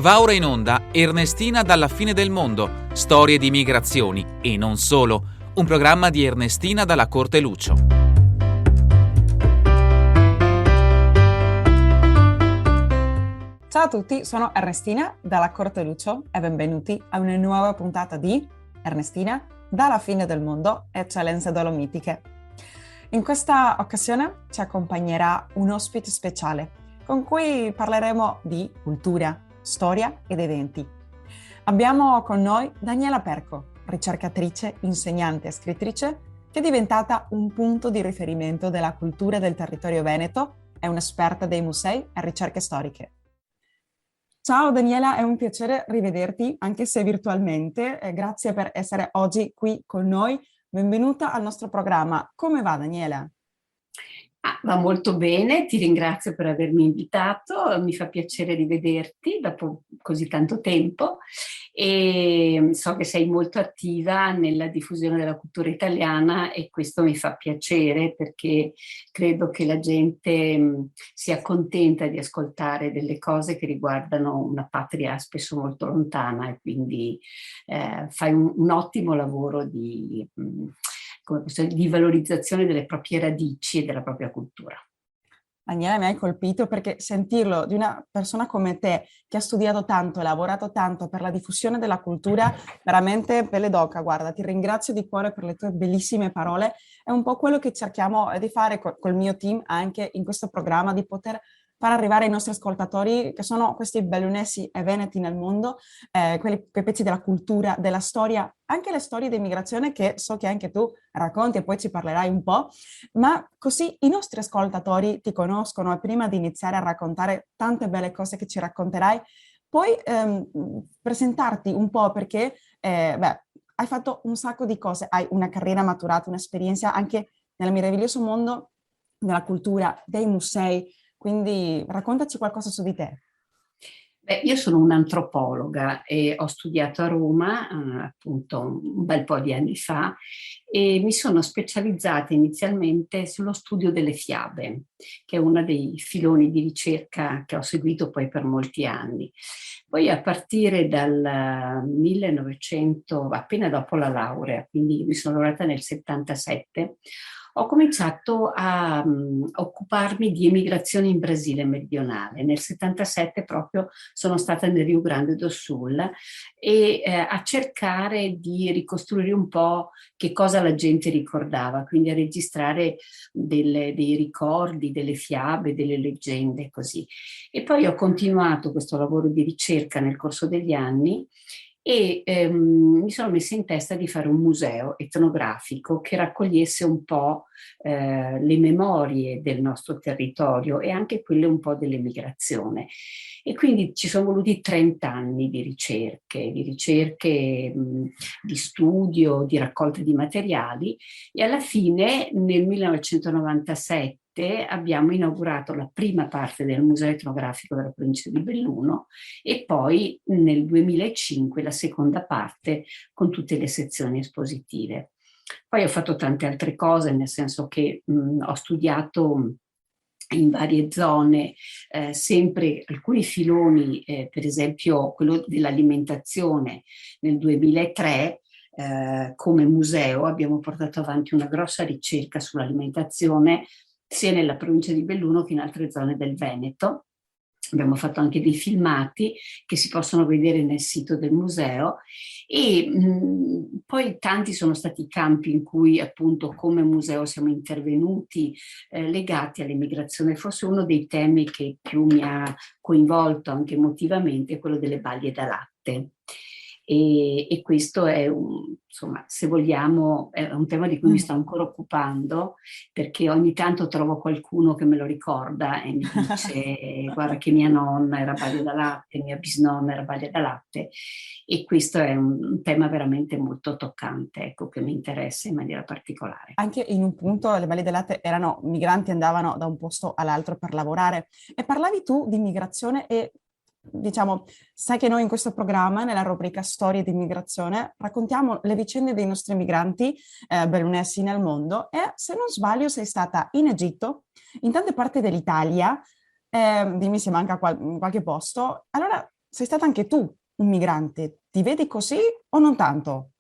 Va ora in onda Ernestina dalla fine del mondo, storie di migrazioni e non solo, un programma di Ernestina dalla Corte Lucio. Ciao a tutti, sono Ernestina dalla Corte Lucio e benvenuti a una nuova puntata di Ernestina dalla fine del mondo, eccellenze dolomitiche. In questa occasione ci accompagnerà un ospite speciale con cui parleremo di cultura, storia ed eventi. Abbiamo con noi Daniela Perco, ricercatrice, insegnante e scrittrice, che è diventata un punto di riferimento della cultura del territorio veneto e un'esperta dei musei e ricerche storiche. Ciao Daniela, è un piacere rivederti, anche se virtualmente. Grazie per essere oggi qui con noi. Benvenuta al nostro programma. Come va Daniela? Va molto bene, ti ringrazio per avermi invitato, mi fa piacere rivederti dopo così tanto tempo e so che sei molto attiva nella diffusione della cultura italiana e questo mi fa piacere perché credo che la gente sia contenta di ascoltare delle cose che riguardano una patria spesso molto lontana e quindi fai un ottimo lavoro di valorizzazione delle proprie radici e della propria cultura. Daniela, mi hai colpito perché sentirlo di una persona come te che ha studiato tanto e lavorato tanto per la diffusione della cultura, veramente pelle d'oca, guarda, ti ringrazio di cuore per le tue bellissime parole. È un po' quello che cerchiamo di fare col mio team anche in questo programma, di poter far arrivare ai nostri ascoltatori, che sono questi bellunesi e veneti nel mondo, quei pezzi della cultura, della storia, anche le storie di immigrazione che so che anche tu racconti e poi ci parlerai un po', ma così i nostri ascoltatori ti conoscono e prima di iniziare a raccontare tante belle cose che ci racconterai, puoi presentarti un po' perché hai fatto un sacco di cose, hai una carriera maturata, un'esperienza anche nel meraviglioso mondo della cultura, dei musei. Quindi raccontaci qualcosa su di te. Io sono un'antropologa e ho studiato a Roma appunto un bel po' di anni fa e mi sono specializzata inizialmente sullo studio delle fiabe, che è uno dei filoni di ricerca che ho seguito poi per molti anni. Poi a partire dal 1900, appena dopo la laurea, quindi mi sono laureata nel 77, ho cominciato a occuparmi di emigrazione in Brasile meridionale. Nel 77 proprio sono stata nel Rio Grande do Sul e a cercare di ricostruire un po' che cosa la gente ricordava, quindi a registrare dei ricordi, delle fiabe, delle leggende, così. E poi ho continuato questo lavoro di ricerca nel corso degli anni e mi sono messa in testa di fare un museo etnografico che raccogliesse un po' le memorie del nostro territorio e anche quelle un po' dell'emigrazione. E quindi ci sono voluti 30 anni di ricerche, di studio, di raccolta di materiali e alla fine nel 1997 abbiamo inaugurato la prima parte del Museo etnografico della provincia di Belluno e poi nel 2005 la seconda parte con tutte le sezioni espositive. Poi ho fatto tante altre cose, nel senso che ho studiato in varie zone, sempre alcuni filoni, per esempio quello dell'alimentazione nel 2003, come museo abbiamo portato avanti una grossa ricerca sull'alimentazione sia nella provincia di Belluno che in altre zone del Veneto. Abbiamo fatto anche dei filmati che si possono vedere nel sito del museo e poi tanti sono stati i campi in cui appunto come museo siamo intervenuti legati all'immigrazione. Forse uno dei temi che più mi ha coinvolto anche emotivamente è quello delle baglie da latte. E questo è insomma, se vogliamo, è un tema di cui mi sto ancora occupando perché ogni tanto trovo qualcuno che me lo ricorda e mi dice guarda che mia nonna era baglia da latte, mia bisnonna era baglia da latte e questo è un tema veramente molto toccante, ecco, che mi interessa in maniera particolare. Anche in un punto le baglie da latte erano migranti, andavano da un posto all'altro per lavorare e parlavi tu di migrazione e diciamo, sai che noi in questo programma, nella rubrica Storie di immigrazione, raccontiamo le vicende dei nostri migranti bellunesi nel mondo e se non sbaglio sei stata in Egitto, in tante parti dell'Italia, dimmi se manca qualche posto. Allora sei stata anche tu un migrante, ti vedi così o non tanto?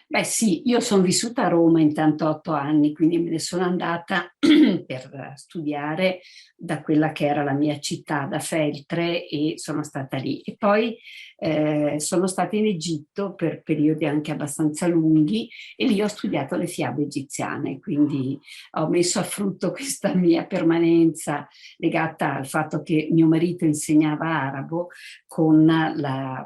Beh sì, io sono vissuta a Roma intanto 8 anni, quindi me ne sono andata per studiare da quella che era la mia città, da Feltre, e sono stata lì. E poi sono stata in Egitto per periodi anche abbastanza lunghi e lì ho studiato le fiabe egiziane, quindi ho messo a frutto questa mia permanenza legata al fatto che mio marito insegnava arabo con la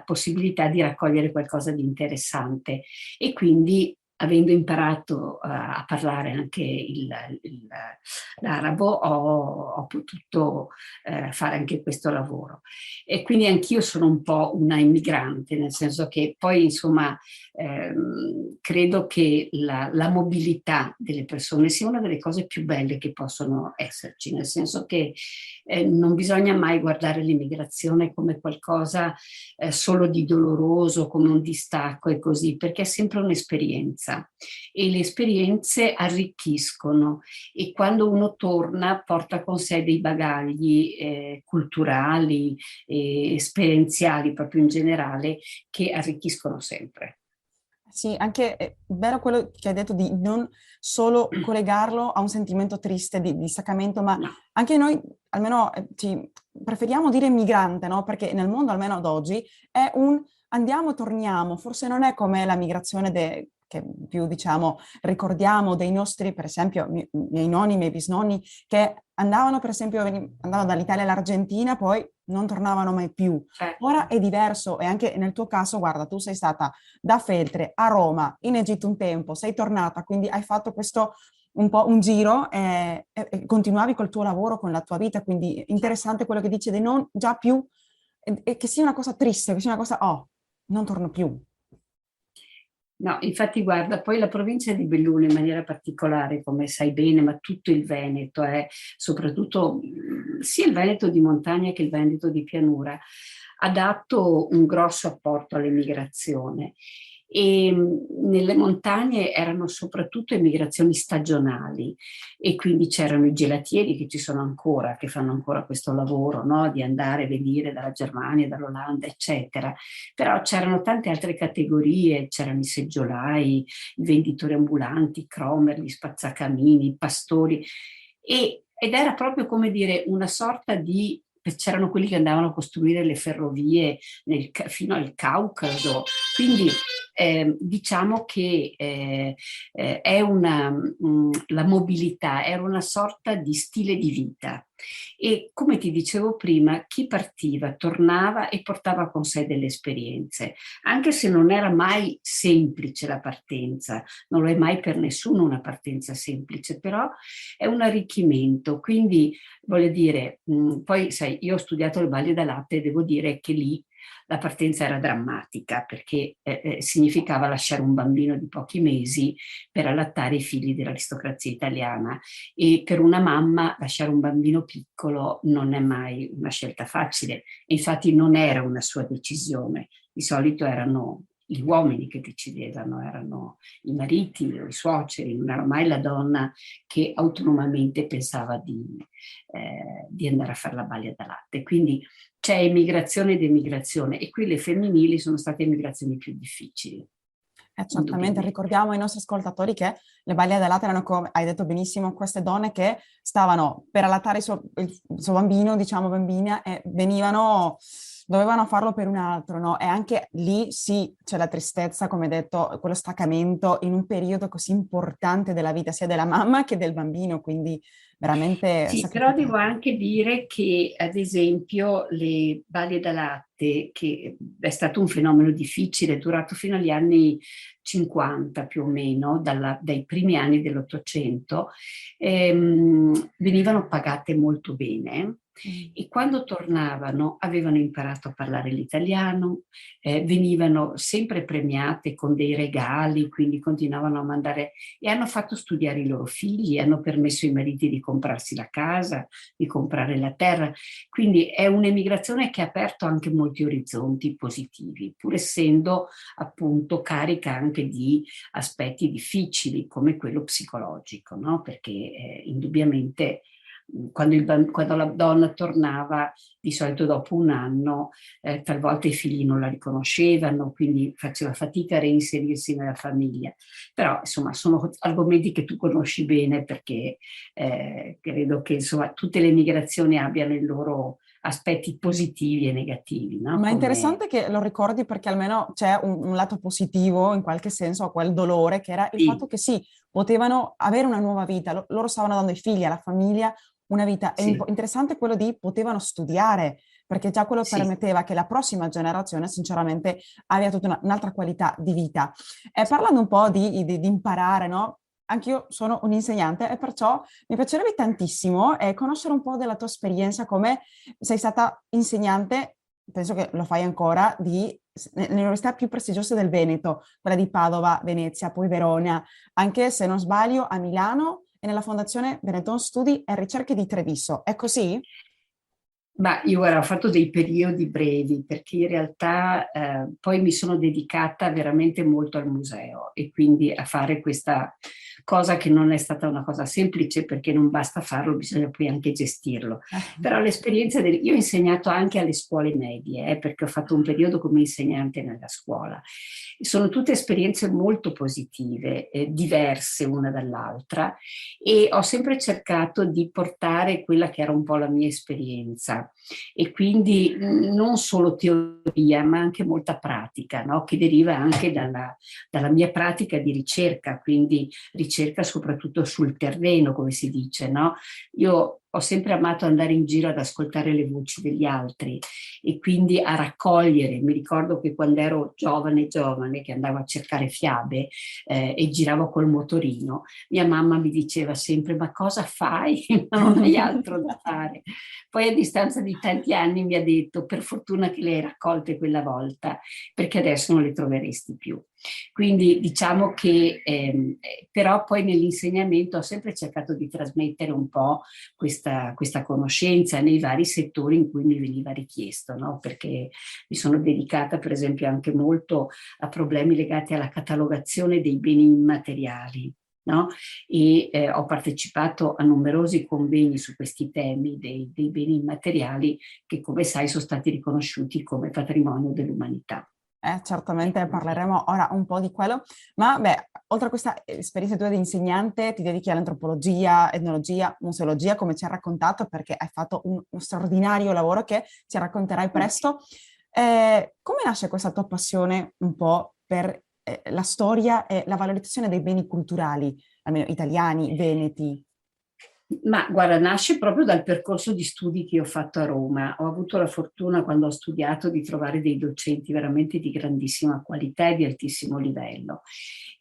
possibilità di raccogliere qualcosa di interessante e quindi avendo imparato a parlare anche l'arabo ho potuto fare anche questo lavoro. E quindi anch'io sono un po' una immigrante, nel senso che poi insomma credo che la mobilità delle persone sia una delle cose più belle che possono esserci, nel senso che non bisogna mai guardare l'immigrazione come qualcosa solo di doloroso, come un distacco e così, perché è sempre un'esperienza e le esperienze arricchiscono e quando uno torna porta con sé dei bagagli culturali e esperienziali proprio in generale che arricchiscono sempre. Sì, anche è vero quello che hai detto di non solo collegarlo a un sentimento triste di staccamento, ma No. anche noi, almeno preferiamo dire migrante, no? Perché nel mondo, almeno ad oggi, è un andiamo, torniamo. Forse non è come la migrazione che più, diciamo, ricordiamo dei nostri, per esempio, miei nonni, miei bisnonni, che andavano, per esempio, andavano dall'Italia all'Argentina, poi non tornavano mai più. Ora Certo. è diverso e anche nel tuo caso, guarda, tu sei stata da Feltre a Roma, in Egitto un tempo, sei tornata, quindi hai fatto questo un po' un giro e continuavi col tuo lavoro, con la tua vita, quindi interessante quello che dici di non già più, e che sia una cosa triste, che sia una cosa, oh, non torno più. No, infatti guarda, poi la provincia di Belluno in maniera particolare, come sai bene, ma tutto il Veneto, soprattutto sia il Veneto di montagna che il Veneto di pianura, ha dato un grosso apporto all'emigrazione. E nelle montagne erano soprattutto emigrazioni stagionali e quindi c'erano i gelatieri che ci sono ancora, che fanno ancora questo lavoro, no? Di andare e venire dalla Germania, dall'Olanda, eccetera. Però c'erano tante altre categorie, c'erano i seggiolai, i venditori ambulanti, i cromer, gli spazzacamini, i pastori, ed era proprio come dire una sorta di... C'erano quelli che andavano a costruire le ferrovie fino al Caucaso, quindi diciamo che è la mobilità era una sorta di stile di vita e come ti dicevo prima, chi partiva tornava e portava con sé delle esperienze, anche se non era mai semplice la partenza, non lo è mai per nessuno una partenza semplice, però è un arricchimento, quindi voglio dire, poi sai, io ho studiato le Valli da Latte e devo dire che lì la partenza era drammatica perché significava lasciare un bambino di pochi mesi per allattare i figli dell'aristocrazia italiana e per una mamma lasciare un bambino piccolo non è mai una scelta facile e infatti non era una sua decisione, di solito erano gli uomini che decidevano, erano i mariti o i suoceri, non era mai la donna che autonomamente pensava di andare a fare la balia da latte. Quindi c'è emigrazione ed emigrazione e qui le femminili sono state emigrazioni più difficili, Certamente, indubbiamente. ricordiamo ai nostri ascoltatori che le balie da latte erano, come hai detto benissimo, queste donne che stavano per allattare il suo bambino, diciamo bambina, e dovevano farlo per un altro, no? E anche lì sì, c'è la tristezza, come detto, quello staccamento in un periodo così importante della vita, sia della mamma che del bambino, quindi veramente Sì, però devo sacrificato. anche dire che, ad esempio, le balie da latte, che è stato un fenomeno difficile, è durato fino agli anni 50 più o meno, dai primi anni dell'Ottocento, venivano pagate molto bene Mm. e quando tornavano avevano imparato a parlare l'italiano, venivano sempre premiate con dei regali, quindi continuavano a mandare e hanno fatto studiare i loro figli, hanno permesso ai mariti di comprarsi la casa, di comprare la terra. Quindi è un'emigrazione che ha aperto anche molti orizzonti positivi, pur essendo appunto carica anche di aspetti difficili come quello psicologico, no? Perché indubbiamente quando la donna tornava, di solito dopo un anno, talvolta i figli non la riconoscevano, quindi faceva fatica a reinserirsi nella famiglia. Però insomma sono argomenti che tu conosci bene, perché credo che insomma tutte le migrazioni abbiano i loro aspetti positivi e negativi, no? Ma è interessante che lo ricordi, perché almeno c'è un lato positivo in qualche senso a quel dolore, che era il Sì, fatto che sì, potevano avere una nuova vita, loro stavano dando ai figli, alla famiglia una vita. È sì, interessante quello di potevano studiare, perché già quello sì. permetteva che la prossima generazione sinceramente abbia tutta un'altra qualità di vita. E parlando un po' di imparare, no? Anch'io sono un insegnante e perciò mi piacerebbe tantissimo conoscere un po' della tua esperienza, come sei stata insegnante, penso che lo fai ancora, nelle università più prestigiose del Veneto, quella di Padova, Venezia, poi Verona, anche se non sbaglio a Milano e nella Fondazione Benetton Studi e Ricerche di Treviso. È così? Ma io guarda, ho fatto dei periodi brevi, perché in realtà poi mi sono dedicata veramente molto al museo, e quindi a fare questa cosa che non è stata una cosa semplice, perché non basta farlo, bisogna poi anche gestirlo. Però l'esperienza io ho insegnato anche alle scuole medie, perché ho fatto un periodo come insegnante nella scuola. Sono tutte esperienze molto positive, diverse una dall'altra, e ho sempre cercato di portare quella che era un po' la mia esperienza, e quindi non solo teoria ma anche molta pratica, no? Che deriva anche dalla mia pratica di ricerca, quindi ricerca soprattutto sul terreno, come si dice, no? Io ho sempre amato andare in giro ad ascoltare le voci degli altri, e quindi a raccogliere. Mi ricordo che quando ero giovane, che andavo a cercare fiabe e giravo col motorino, mia mamma mi diceva sempre: ma cosa fai? Non hai altro da fare. Poi a distanza di tanti anni mi ha detto: per fortuna che le hai raccolte quella volta, perché adesso non le troveresti più. Quindi diciamo che però poi nell'insegnamento ho sempre cercato di trasmettere un po' questa conoscenza nei vari settori in cui mi veniva richiesto, no? Perché mi sono dedicata per esempio anche molto a problemi legati alla catalogazione dei beni immateriali. No? E ho partecipato a numerosi convegni su questi temi dei beni immateriali, che come sai sono stati riconosciuti come patrimonio dell'umanità. Certamente parleremo ora un po' di quello, ma beh, oltre a questa esperienza tua di insegnante, ti dedichi all'antropologia, etnologia, museologia, come ci hai raccontato, perché hai fatto uno straordinario lavoro che ci racconterai presto. Come nasce questa tua passione un po' per la storia e la valorizzazione dei beni culturali, almeno italiani, veneti? Ma guarda, nasce proprio dal percorso di studi che ho fatto a Roma. Ho avuto la fortuna, quando ho studiato, di trovare dei docenti veramente di grandissima qualità e di altissimo livello.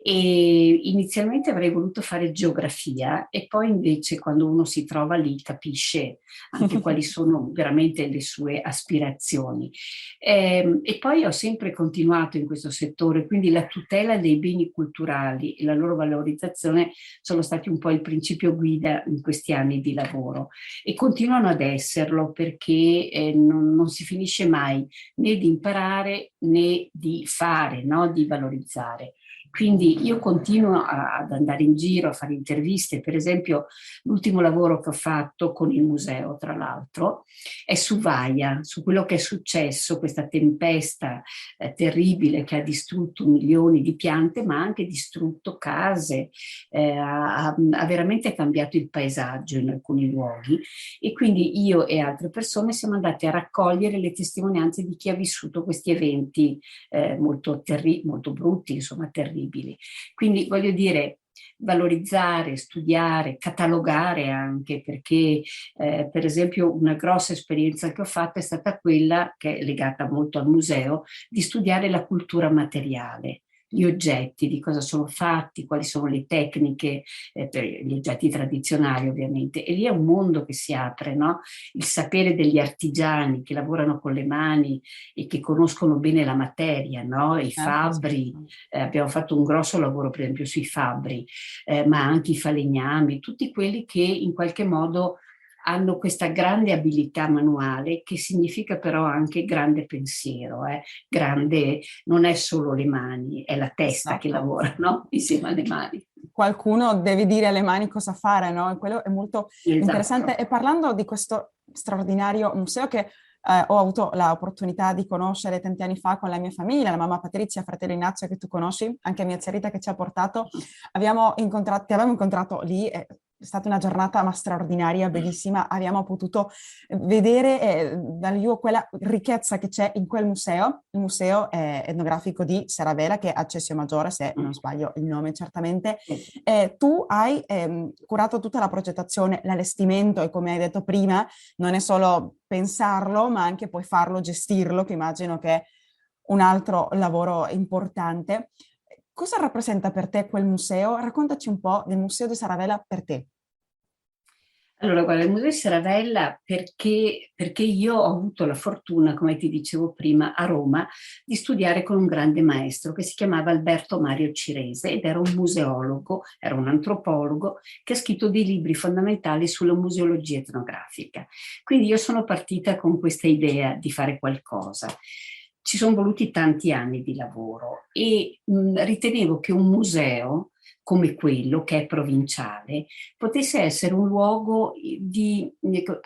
E inizialmente avrei voluto fare geografia, e poi invece quando uno si trova lì capisce anche quali sono veramente le sue aspirazioni. E poi ho sempre continuato in questo settore, quindi la tutela dei beni culturali e la loro valorizzazione sono stati un po' il principio guida in questi anni di lavoro, e continuano ad esserlo, perché non si finisce mai né di imparare né di fare, no? Di valorizzare. Quindi io continuo ad andare in giro a fare interviste. Per esempio, l'ultimo lavoro che ho fatto con il museo, tra l'altro, è su Vaia, su quello che è successo, questa tempesta terribile che ha distrutto milioni di piante, ma ha anche distrutto case, ha veramente cambiato il paesaggio in alcuni luoghi. E quindi io e altre persone siamo andate a raccogliere le testimonianze di chi ha vissuto questi eventi molto brutti, insomma terribili. Quindi voglio dire, valorizzare, studiare, catalogare anche, perché per esempio una grossa esperienza che ho fatto è stata quella, che è legata molto al museo, di studiare la cultura materiale, gli oggetti, di cosa sono fatti, quali sono le tecniche, per gli oggetti tradizionali ovviamente. E lì è un mondo che si apre, no? Il sapere degli artigiani che lavorano con le mani e che conoscono bene la materia, no? I fabbri, abbiamo fatto un grosso lavoro per esempio sui fabbri, ma anche i falegnami, tutti quelli che in qualche modo hanno questa grande abilità manuale che significa però anche grande pensiero, grande, non è solo le mani, è la testa che Esatto. lavora, no? Insieme alle mani. Qualcuno deve dire alle mani cosa fare, no? E quello è molto interessante. Esatto. E parlando di questo straordinario museo che ho avuto l'opportunità di conoscere tanti anni fa con la mia famiglia, la mamma Patrizia, fratello Ignazio che tu conosci, anche mia zia Rita che ci ha portato, ti avevamo incontrato lì, è stata una giornata ma straordinaria, bellissima, abbiamo potuto vedere dal vivo quella ricchezza che c'è in quel museo, il museo etnografico di Saravela che è a Cesio Maggiore, se non sbaglio il nome certamente. Tu hai curato tutta la progettazione, l'allestimento e come hai detto prima, non è solo pensarlo, ma anche poi farlo, gestirlo, che immagino che è un altro lavoro importante. Cosa rappresenta per te quel museo? Raccontaci un po' del Museo di Saravella per te. Allora, guarda, il Museo di Saravella perché io ho avuto la fortuna, come ti dicevo prima, a Roma, di studiare con un grande maestro che si chiamava Alberto Mario Cirese ed era un museologo, era un antropologo che ha scritto dei libri fondamentali sulla museologia etnografica. Quindi io sono partita con questa idea di fare qualcosa. Ci sono voluti tanti anni di lavoro e ritenevo che un museo come quello che è provinciale, potesse essere un luogo di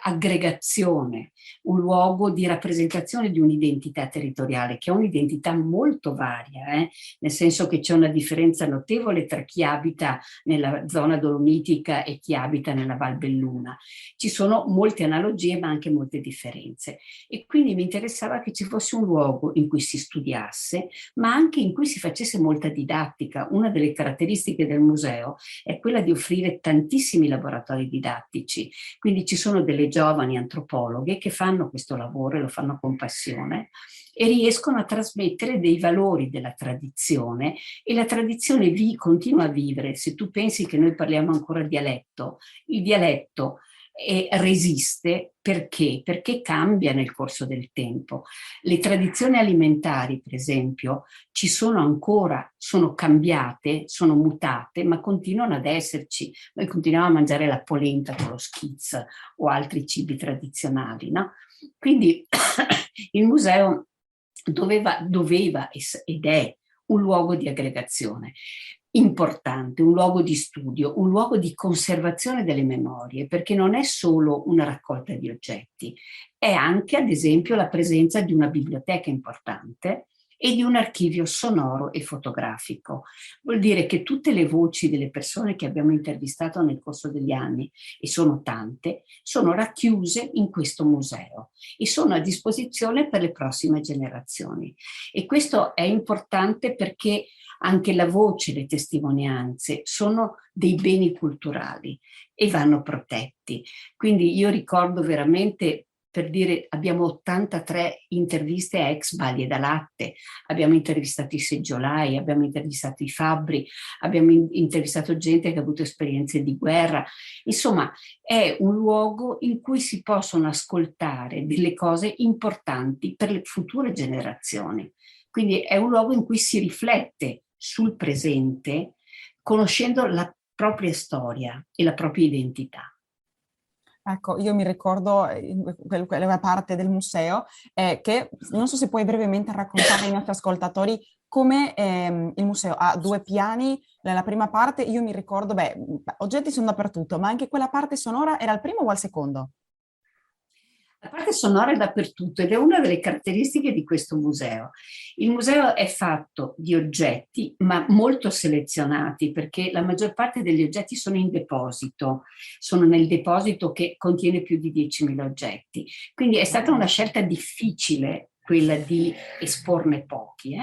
aggregazione, un luogo di rappresentazione di un'identità territoriale, che è un'identità molto varia, nel senso che c'è una differenza notevole tra chi abita nella zona dolomitica e chi abita nella Val Belluna. Ci sono molte analogie, ma anche molte differenze. E quindi mi interessava che ci fosse un luogo in cui si studiasse, ma anche in cui si facesse molta didattica. Una delle caratteristiche del museo è quella di offrire tantissimi laboratori didattici, quindi ci sono delle giovani antropologhe che fanno questo lavoro e lo fanno con passione e riescono a trasmettere dei valori della tradizione e la tradizione continua a vivere. Se tu pensi che noi parliamo ancora dialetto, il dialetto resiste perché? Perché cambia nel corso del tempo. Le tradizioni alimentari, per esempio, ci sono ancora, sono cambiate, sono mutate, ma continuano ad esserci. Noi continuiamo a mangiare la polenta con lo schizz o altri cibi tradizionali, no? Quindi il museo doveva ed è un luogo di aggregazione importante, un luogo di studio, un luogo di conservazione delle memorie, perché non è solo una raccolta di oggetti, è anche, ad esempio, la presenza di una biblioteca importante e di un archivio sonoro e fotografico. Vuol dire che tutte le voci delle persone che abbiamo intervistato nel corso degli anni, e sono tante, sono racchiuse in questo museo e sono a disposizione per le prossime generazioni. E questo è importante perché anche la voce, le testimonianze sono dei beni culturali e vanno protetti. Quindi io ricordo veramente, per dire, abbiamo 83 interviste a ex Baglie da Latte, abbiamo intervistato i seggiolai, abbiamo intervistato i fabbri, abbiamo intervistato gente che ha avuto esperienze di guerra. Insomma, è un luogo in cui si possono ascoltare delle cose importanti per le future generazioni. Quindi è un luogo in cui si riflette sul presente, conoscendo la propria storia e la propria identità. Ecco, io mi ricordo quella parte del museo che non so se puoi brevemente raccontare ai nostri ascoltatori come il museo ha due piani. Nella prima parte io mi ricordo, oggetti sono dappertutto, ma anche quella parte sonora era al primo o al secondo? La parte sonora è dappertutto ed è una delle caratteristiche di questo museo. Il museo è fatto di oggetti, ma molto selezionati, perché la maggior parte degli oggetti sono in deposito, sono nel deposito che contiene più di 10.000 oggetti. Quindi è stata una scelta difficile quella di esporne pochi.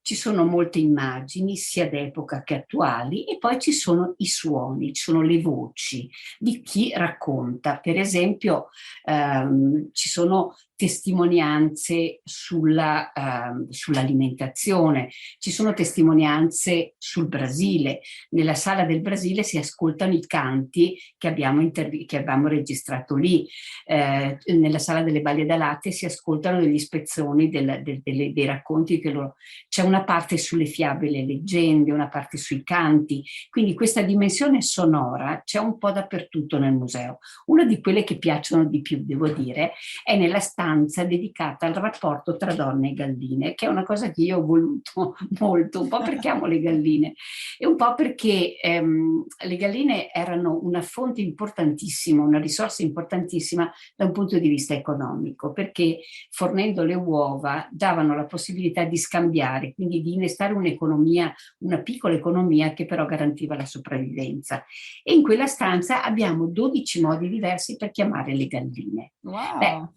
Ci sono molte immagini, sia d'epoca che attuali, e poi ci sono i suoni, ci sono le voci di chi racconta. Per esempio, ci sono testimonianze sull'alimentazione, ci sono testimonianze sul Brasile. Nella sala del Brasile si ascoltano i canti che abbiamo registrato lì. Nella sala delle Balie da Latte si ascoltano degli spezzoni dei racconti che loro... C'è una parte sulle fiabe e le leggende, una parte sui canti, quindi questa dimensione sonora c'è un po' dappertutto nel museo. Una di quelle che piacciono di più, devo dire, è nella stanza dedicata al rapporto tra donne e galline, che è una cosa che io ho voluto molto, un po' perché amo le galline e un po' perché le galline erano una fonte importantissima, una risorsa importantissima da un punto di vista economico, perché fornendo le uova davano la possibilità di scambiare, quindi di innestare un'economia, una piccola economia che però garantiva la sopravvivenza. E in quella stanza abbiamo 12 modi diversi per chiamare le galline. Wow.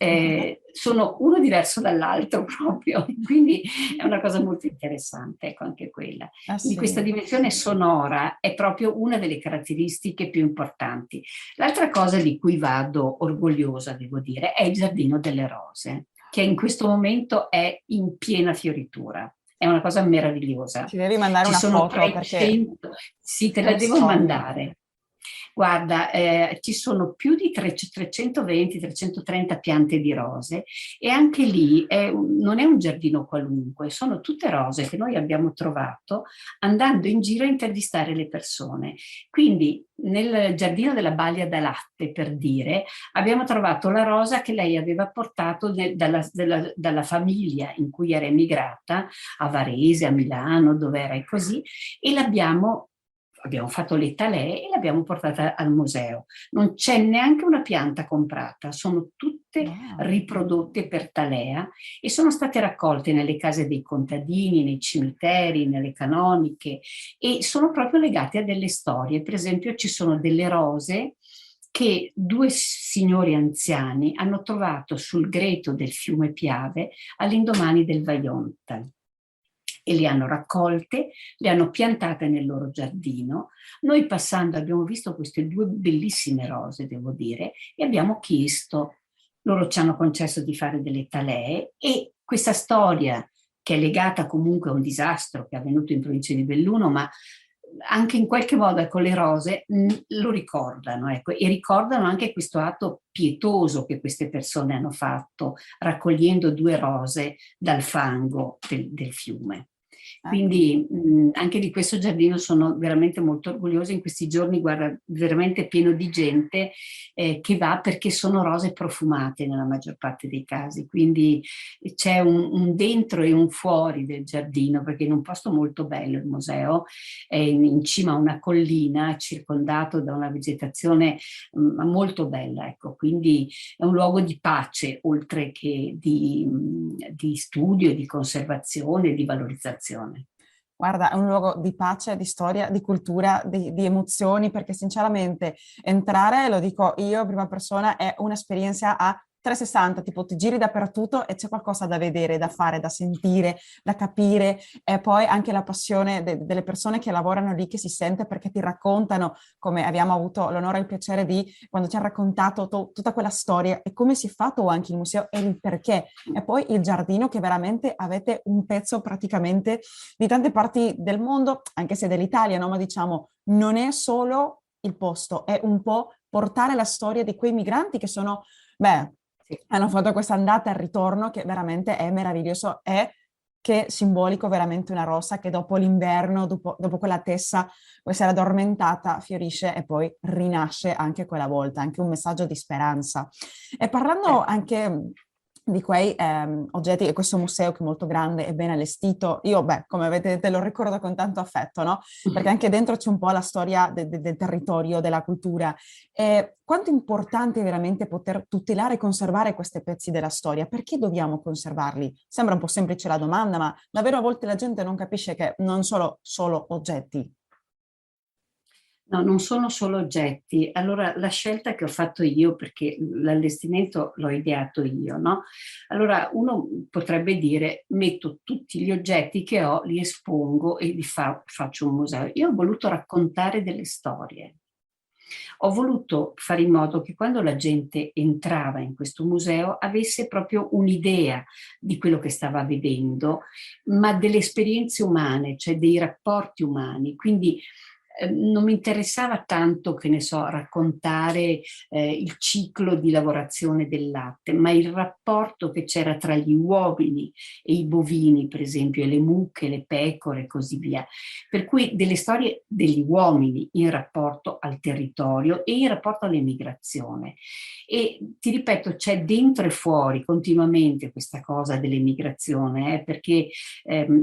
Sono uno diverso dall'altro proprio, quindi è una cosa molto interessante, ecco, anche quella. Sì. Questa dimensione sonora è proprio una delle caratteristiche più importanti. L'altra cosa di cui vado orgogliosa, devo dire, è il Giardino delle Rose, che in questo momento è in piena fioritura. È una cosa meravigliosa. Ci devi mandare Ci una sono foto 300, perché... Sì, te la devo mandare. Guarda, ci sono più di 320-330 piante di rose e anche lì non è un giardino qualunque, sono tutte rose che noi abbiamo trovato andando in giro a intervistare le persone. Quindi nel giardino della Balia da Latte, per dire, abbiamo trovato la rosa che lei aveva portato dalla famiglia in cui era emigrata, a Varese, a Milano, dove era e così, e abbiamo fatto le talee e l'abbiamo portata al museo. Non c'è neanche una pianta comprata, sono tutte riprodotte per talea e sono state raccolte nelle case dei contadini, nei cimiteri, nelle canoniche e sono proprio legate a delle storie. Per esempio ci sono delle rose che 2 signori anziani hanno trovato sul greto del fiume Piave all'indomani del Vajont. E le hanno raccolte, le hanno piantate nel loro giardino. Noi passando abbiamo visto queste 2 bellissime rose, devo dire, e abbiamo chiesto, loro ci hanno concesso di fare delle talee e questa storia, che è legata comunque a un disastro che è avvenuto in provincia di Belluno, ma anche in qualche modo con le rose lo ricordano, ecco, e ricordano anche questo atto pietoso che queste persone hanno fatto raccogliendo 2 rose dal fango del fiume. Quindi anche di questo giardino sono veramente molto orgogliosa. In questi giorni, guarda, veramente pieno di gente che va perché sono rose profumate nella maggior parte dei casi. Quindi c'è un dentro e un fuori del giardino, perché in un posto molto bello il museo, è in cima a una collina circondato da una vegetazione molto bella. Ecco. Quindi è un luogo di pace, oltre che di studio, di conservazione, di valorizzazione. Guarda, è un luogo di pace, di storia, di cultura, di emozioni, perché sinceramente entrare, lo dico io, prima persona, è un'esperienza a 360, tipo ti giri dappertutto e c'è qualcosa da vedere, da fare, da sentire, da capire e poi anche la passione delle persone che lavorano lì che si sente perché ti raccontano, come abbiamo avuto l'onore e il piacere di, quando ci hanno raccontato tutta quella storia e come si è fatto anche il museo e il perché. E poi il giardino che veramente avete un pezzo praticamente di tante parti del mondo, anche se dell'Italia, no? Ma diciamo, non è solo il posto, è un po' portare la storia di quei migranti che sono, hanno fatto questa andata e ritorno che veramente è meraviglioso e che è simbolico veramente una rosa che dopo l'inverno, dopo quella tessa, può essere addormentata, fiorisce e poi rinasce anche quella volta, anche un messaggio di speranza. E parlando anche di quei oggetti e questo museo che è molto grande e ben allestito, io come vedete lo ricordo con tanto affetto, no? Perché anche dentro c'è un po' la storia del territorio, della cultura. Quanto è importante veramente poter tutelare e conservare questi pezzi della storia? Perché dobbiamo conservarli? Sembra un po' semplice la domanda, ma davvero a volte la gente non capisce che non sono solo oggetti. No, non sono solo oggetti. Allora, la scelta che ho fatto io, perché l'allestimento l'ho ideato io, no? Allora, uno potrebbe dire, metto tutti gli oggetti che ho, li espongo e faccio un museo. Io ho voluto raccontare delle storie. Ho voluto fare in modo che quando la gente entrava in questo museo avesse proprio un'idea di quello che stava vedendo, ma delle esperienze umane, cioè dei rapporti umani. Quindi non mi interessava tanto, che ne so, raccontare il ciclo di lavorazione del latte, ma il rapporto che c'era tra gli uomini e i bovini, per esempio, e le mucche, le pecore e così via. Per cui delle storie degli uomini in rapporto al territorio e in rapporto all'emigrazione. E ti ripeto, c'è dentro e fuori continuamente questa cosa dell'emigrazione, perché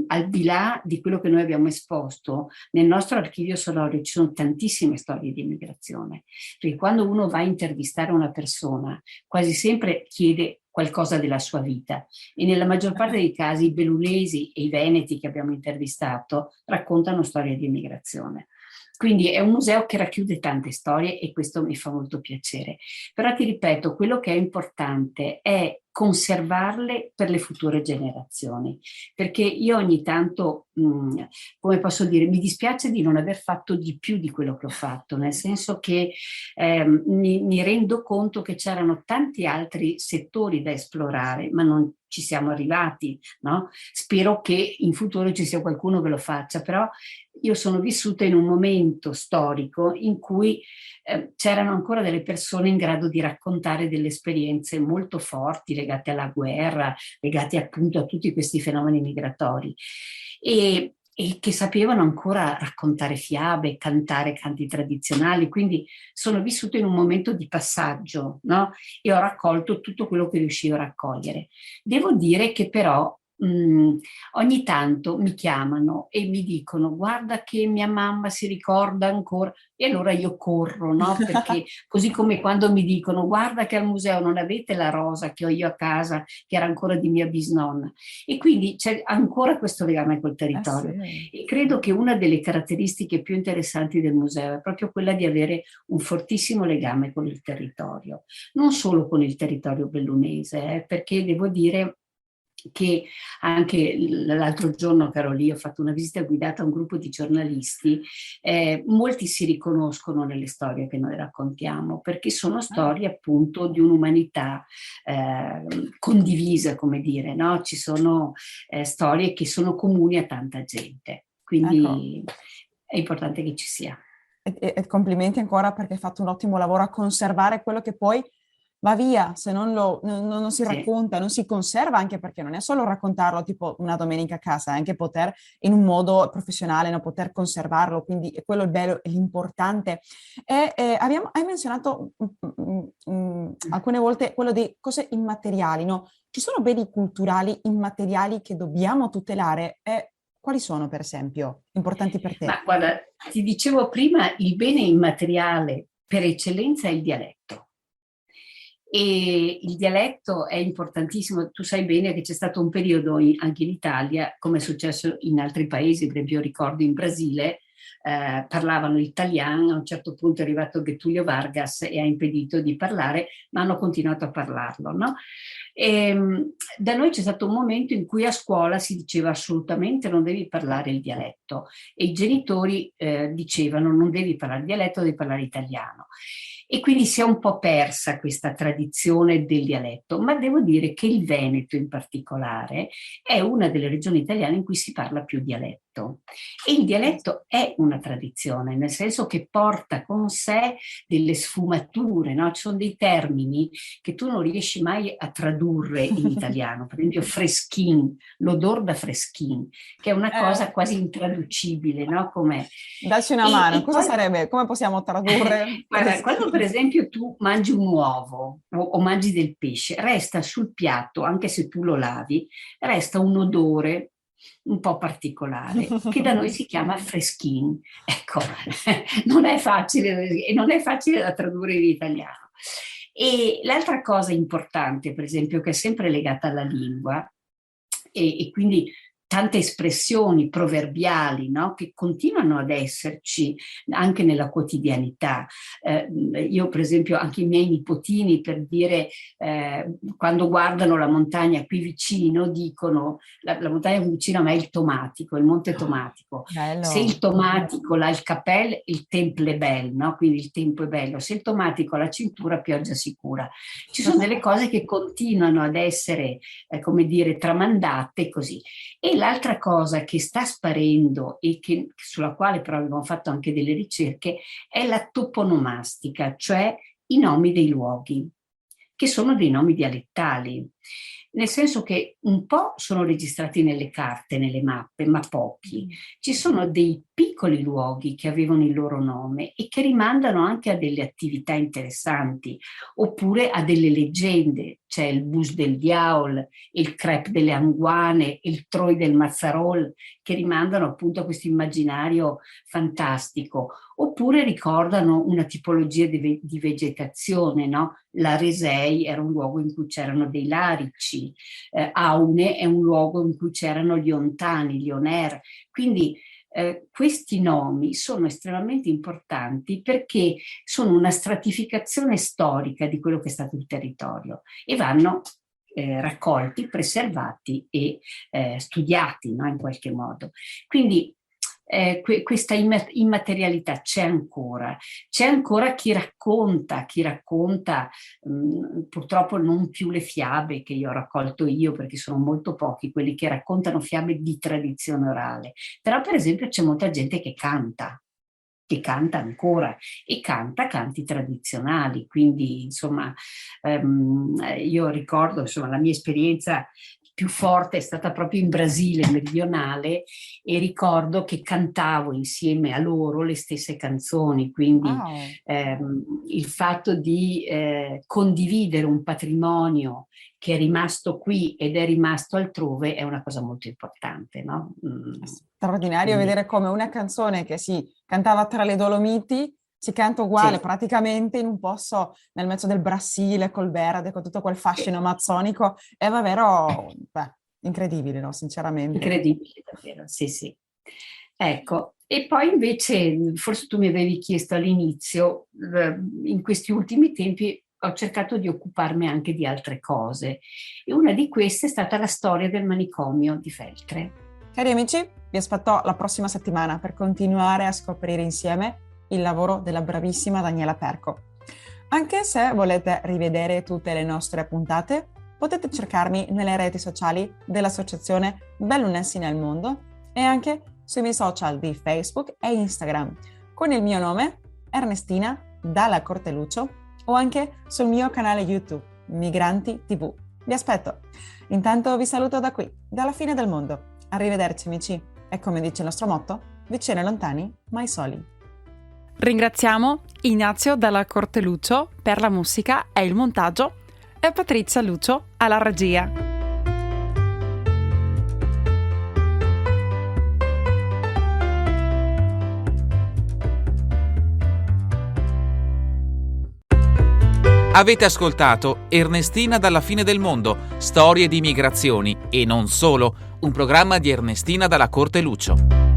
al di là di quello che noi abbiamo esposto, nel nostro archivio sonoro ci sono tantissime storie di immigrazione, perché quando uno va a intervistare una persona, quasi sempre chiede qualcosa della sua vita, e nella maggior parte dei casi i bellunesi e i veneti che abbiamo intervistato raccontano storie di immigrazione. Quindi è un museo che racchiude tante storie e questo mi fa molto piacere. Però ti ripeto, quello che è importante è conservarle per le future generazioni, perché io ogni tanto, come posso dire, mi dispiace di non aver fatto di più di quello che ho fatto, nel senso che mi rendo conto che c'erano tanti altri settori da esplorare, ma non ci siamo arrivati, no? Spero che in futuro ci sia qualcuno che lo faccia, però io sono vissuta in un momento storico in cui c'erano ancora delle persone in grado di raccontare delle esperienze molto forti legate alla guerra, legate appunto a tutti questi fenomeni migratori e che sapevano ancora raccontare fiabe, cantare canti tradizionali, quindi sono vissuta in un momento di passaggio, no? E ho raccolto tutto quello che riuscivo a raccogliere. Devo dire che però ogni tanto mi chiamano e mi dicono guarda che mia mamma si ricorda ancora, e allora io corro, no? Perché così come quando mi dicono guarda che al museo non avete la rosa che ho io a casa che era ancora di mia bisnonna, e quindi c'è ancora questo legame col territorio. Sì. E credo che una delle caratteristiche più interessanti del museo è proprio quella di avere un fortissimo legame con il territorio, non solo con il territorio bellunese, perché devo dire che anche l'altro giorno che ero lì ho fatto una visita guidata a un gruppo di giornalisti, molti si riconoscono nelle storie che noi raccontiamo, perché sono storie appunto di un'umanità condivisa, come dire, no? Ci sono storie che sono comuni a tanta gente, quindi Ecco. è importante che ci sia. E complimenti ancora perché hai fatto un ottimo lavoro a conservare quello che poi va via, se non si Sì. racconta, non si conserva, anche perché non è solo raccontarlo tipo una domenica a casa, è anche poter in un modo professionale, no, poter conservarlo, quindi è quello il bello e l'importante. E, hai menzionato alcune volte quello di cose immateriali, no? Ci sono beni culturali immateriali che dobbiamo tutelare e quali sono, per esempio, importanti per te? Ma guarda, ti dicevo prima, il bene immateriale per eccellenza è il dialetto. E il dialetto è importantissimo. Tu sai bene che c'è stato un periodo anche in Italia, come è successo in altri paesi, per esempio ricordo in Brasile, parlavano l'italiano, a un certo punto è arrivato Getúlio Vargas e ha impedito di parlare, ma hanno continuato a parlarlo, no? Da noi c'è stato un momento in cui a scuola si diceva assolutamente non devi parlare il dialetto, e i genitori dicevano non devi parlare il dialetto, devi parlare italiano. E quindi si è un po' persa questa tradizione del dialetto, ma devo dire che il Veneto in particolare è una delle regioni italiane in cui si parla più dialetto. E il dialetto è una tradizione, nel senso che porta con sé delle sfumature, no? Ci sono dei termini che tu non riesci mai a tradurre in italiano, per esempio freschin, l'odor da freschin, che è una cosa quasi intraducibile, no? Come... Dacci una mano, cosa poi... sarebbe? Come possiamo tradurre? Guarda, quando per esempio tu mangi un uovo o mangi del pesce, resta sul piatto, anche se tu lo lavi, resta un odore un po' particolare, che da noi si chiama freschin. Ecco, non è facile, e non è facile da tradurre in italiano. E l'altra cosa importante, per esempio, che è sempre legata alla lingua, e quindi tante espressioni proverbiali, no? Che continuano ad esserci anche nella quotidianità. Io per esempio anche i miei nipotini, per dire, quando guardano la montagna qui vicino dicono la montagna qui vicino a me è il Tomatico, il Monte Tomatico. Bello. Se il Tomatico ha il cappello, il tempo è bello, no? Quindi il tempo è bello. Se il Tomatico ha la cintura, pioggia sicura. Ci sono delle cose che continuano ad essere, come dire, tramandate così. E l'altra cosa che sta sparendo e sulla quale però abbiamo fatto anche delle ricerche è la toponomastica, cioè i nomi dei luoghi, che sono dei nomi dialettali, nel senso che un po' sono registrati nelle carte, nelle mappe, ma pochi. Ci sono dei piccoli luoghi che avevano il loro nome e che rimandano anche a delle attività interessanti, oppure a delle leggende. C'è il Bus del Diaol, il Crep delle Anguane, il Troi del Mazzarol, che rimandano appunto a questo immaginario fantastico, oppure ricordano una tipologia di vegetazione, no? La Resei era un luogo in cui c'erano dei larici, Aune è un luogo in cui c'erano gli ontani, gli oner. Quindi questi nomi sono estremamente importanti perché sono una stratificazione storica di quello che è stato il territorio e vanno raccolti, preservati e studiati, no? In qualche modo. Quindi questa immaterialità c'è ancora chi racconta, purtroppo non più le fiabe che io ho raccolto io, perché sono molto pochi quelli che raccontano fiabe di tradizione orale, però per esempio c'è molta gente che canta ancora e canta canti tradizionali, quindi insomma io ricordo, insomma, la mia esperienza più forte è stata proprio in Brasile meridionale e ricordo che cantavo insieme a loro le stesse canzoni, quindi il fatto di condividere un patrimonio che è rimasto qui ed è rimasto altrove è una cosa molto importante, no? Straordinario vedere come una canzone che si cantava tra le Dolomiti si canta uguale praticamente in un posto nel mezzo del Brasile, col verde, con tutto quel fascino amazzonico. È davvero incredibile, no? Sinceramente. Incredibile, davvero, sì. Ecco, e poi invece, forse tu mi avevi chiesto all'inizio, in questi ultimi tempi ho cercato di occuparmi anche di altre cose. E una di queste è stata la storia del manicomio di Feltre. Cari amici, vi aspetto la prossima settimana per continuare a scoprire insieme il lavoro della bravissima Daniela Perco. Anche se volete rivedere tutte le nostre puntate, potete cercarmi nelle reti sociali dell'associazione Bellunessi nel Mondo e anche sui miei social di Facebook e Instagram con il mio nome Ernestina Dalla Corteluccio o anche sul mio canale YouTube Migranti TV. Vi aspetto. Intanto vi saluto da qui, dalla fine del mondo. Arrivederci amici e come dice il nostro motto, vicini e lontani, mai soli. Ringraziamo Ignazio Dalla Corteluccio per la musica e il montaggio e Patrizia Lucio alla regia. Avete ascoltato Ernestina dalla fine del mondo, storie di migrazioni e non solo, un programma di Ernestina Dalla Corteluccio.